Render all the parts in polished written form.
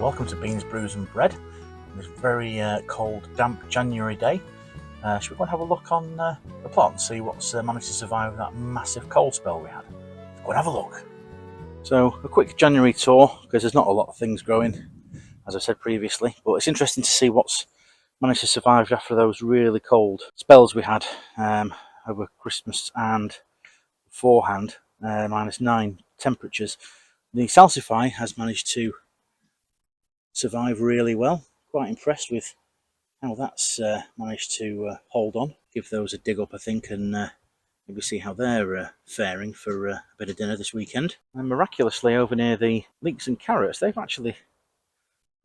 welcome to Beans, Brews and Bread on this very cold, damp January day. Should we go and have a look on the plot and see what's managed to survive that massive cold spell we had? Let's go and have a look. So a quick January tour, because there's not a lot of things growing, as I said previously, but it's interesting to see what's managed to survive after those really cold spells we had over Christmas and beforehand, -9 temperatures. The salsify has managed to survive really well. Quite impressed with how that's managed to hold on. Give those a dig up, I think, and maybe see how they're faring for a bit of dinner this weekend. And miraculously, over near the leeks and carrots, they've actually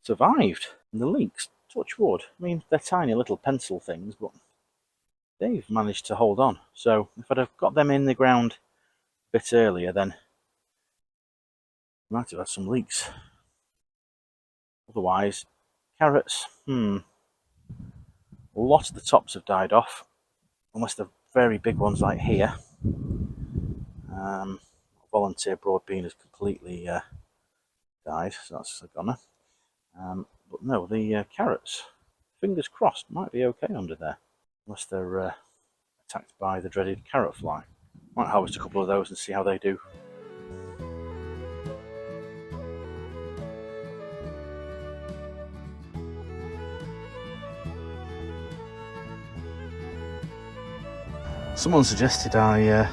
survived. And the leeks, touch wood, I mean, they're tiny little pencil things, but they've managed to hold on. So if I'd have got them in the ground a bit earlier, then I might have had some leeks. Otherwise, carrots, a lot of the tops have died off, unless the very big ones like here. Volunteer broad bean has completely died, so that's a goner. But no, the carrots, fingers crossed, might be okay under there, unless they're attacked by the dreaded carrot fly. Might harvest a couple of those and see how they do. Someone suggested I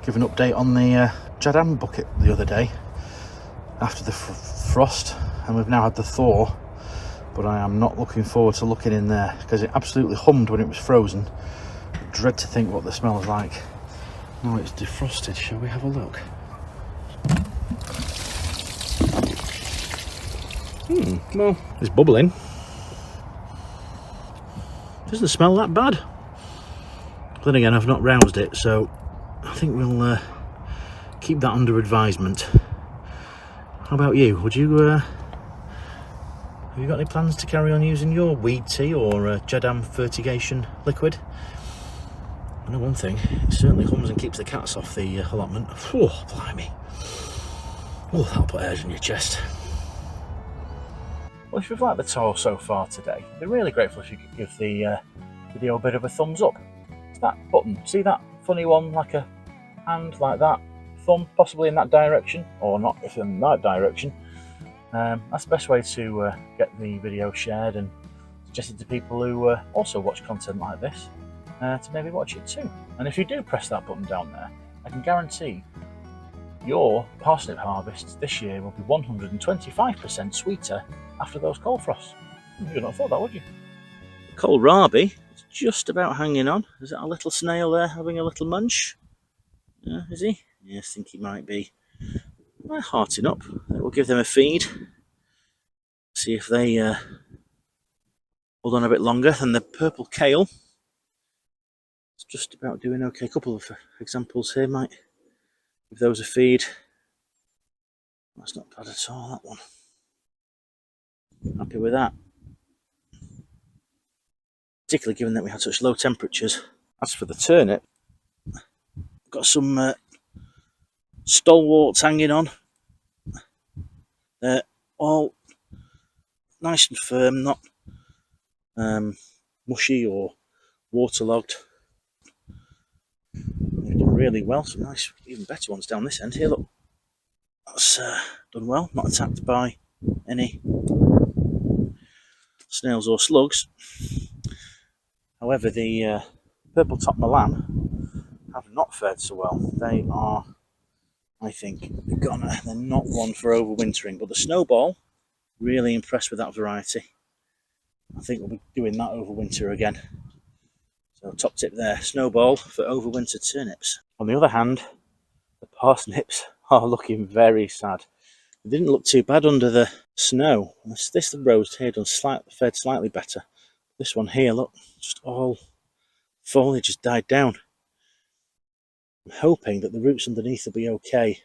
give an update on the Jadam bucket the other day after the frost, and we've now had the thaw, but I am not looking forward to looking in there because it absolutely hummed when it was frozen. I dread to think what the smell is like. Now it's defrosted, shall we have a look? Well, it's bubbling. Doesn't smell that bad. Then again, I've not roused it, so I think we'll keep that under advisement. How about you? Would you have you got any plans to carry on using your weed tea or Jadam fertigation liquid? I know one thing, it certainly hums and keeps the cats off the allotment. Oh, blimey. Oh, that'll put airs in your chest. Well, if you've liked the tour so far today, I'd be really grateful if you could give the video a bit of a thumbs up. That button, see that funny one, like a hand like that, thumb possibly in that direction, or not if in that direction. That's the best way to get the video shared and suggested to people who also watch content like this to maybe watch it too. And if you do press that button down there, I can guarantee your parsnip harvest this year will be 125% sweeter after those cold frosts. You'd not have thought that, would you? Kohlrabi just about hanging on. Is that a little snail there having a little munch? Is he? Yeah, I think he might be. Hearting up. We'll give them a feed. See if they hold on a bit longer than the purple kale. It's just about doing okay. A couple of examples here might give those a feed. That's not bad at all, that one. Happy with that. Particularly given that we had such low temperatures. As for the turnip, got some stalwarts hanging on. They're all nice and firm, not mushy or waterlogged. They've done really well. Some nice, even better ones down this end here. Look, that's done well. Not attacked by any snails or slugs. However, the purple top Milan have not fared so well. They are, I think, a goner. They're not one for overwintering, but the snowball, really impressed with that variety. I think we'll be doing that over winter again. So top tip there, snowball for overwinter turnips. On the other hand, the parsnips are looking very sad. They didn't look too bad under the snow. This rose here fared slightly better. This one here, look, just all foliage has died down. I'm hoping that the roots underneath will be okay.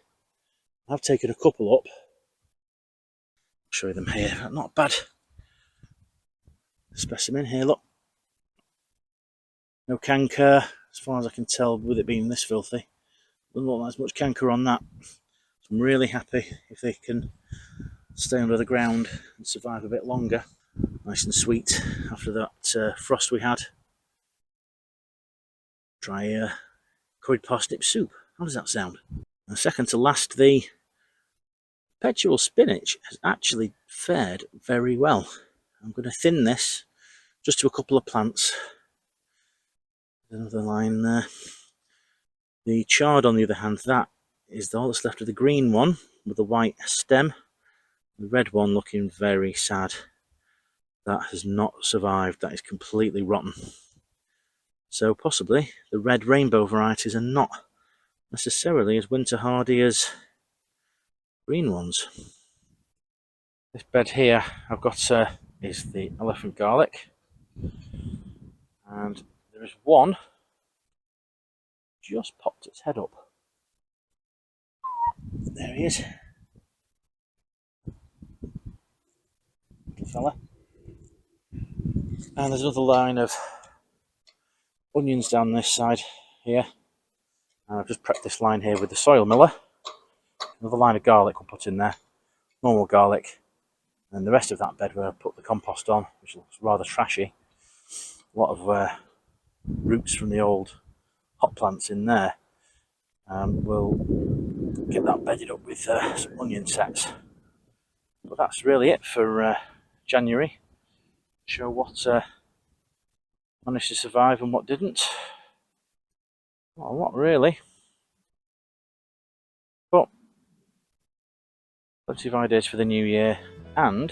I've taken a couple up. I'll show you them here. Not bad. Specimen here, look. No canker, as far as I can tell, with it being this filthy. Doesn't look like there's much canker on that. So I'm really happy if they can stay under the ground and survive a bit longer. Nice and sweet after that frost we had. Try curried parsnip soup. How does that sound? And second to last, the perpetual spinach has actually fared very well. I'm going to thin this just to a couple of plants. Another line there. The chard, on the other hand, that is all that's left of the green one with the white stem. The red one looking very sad. That has not survived. That is completely rotten. So possibly the red rainbow varieties are not necessarily as winter hardy as green ones. This bed here I've got is the elephant garlic, and there is one just popped its head up. There he is, little fella. And there's another line of onions down this side here, and I've just prepped this line here with the soil miller. Another line of garlic we'll put in there, normal garlic, and the rest of that bed where I put the compost on, which looks rather trashy. A lot of roots from the old hot plants in there. We'll get that bedded up with some onion sets. But that's really it for January. Show what managed to survive and what didn't. Not a lot really. But plenty of ideas for the new year, and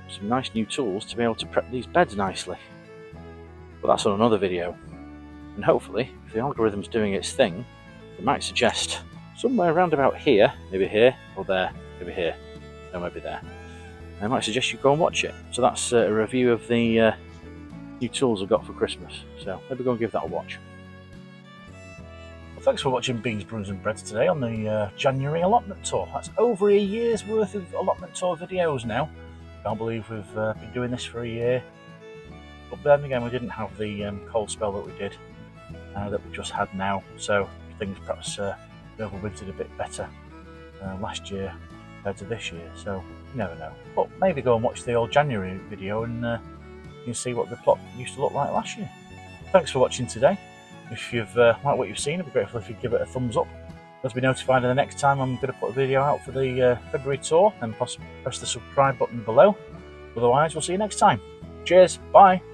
some nice new tools to be able to prep these beds nicely. But that's on another video. And hopefully, if the algorithm's doing its thing, it might suggest somewhere around about here, maybe here, or there, maybe here, or maybe there. And I might suggest you go and watch it. So that's a review of the new tools I got for Christmas. So maybe go and give that a watch. Well, thanks for watching Beans, Brews and Breads today on the January allotment tour. That's over a year's worth of allotment tour videos now. Can't believe we've been doing this for a year. But then again, we didn't have the cold spell that we did, that we just had now. So things perhaps overwintered a bit better last year compared to this year. So you never know. But maybe go and watch the old January video and you can see what the plot used to look like last year. Thanks for watching today. If you've liked what you've seen, I'd be grateful if you give it a thumbs up. To be notified of the next time I'm going to put a video out for the February tour, and press the subscribe button below. Otherwise, we'll see you next time. Cheers, bye.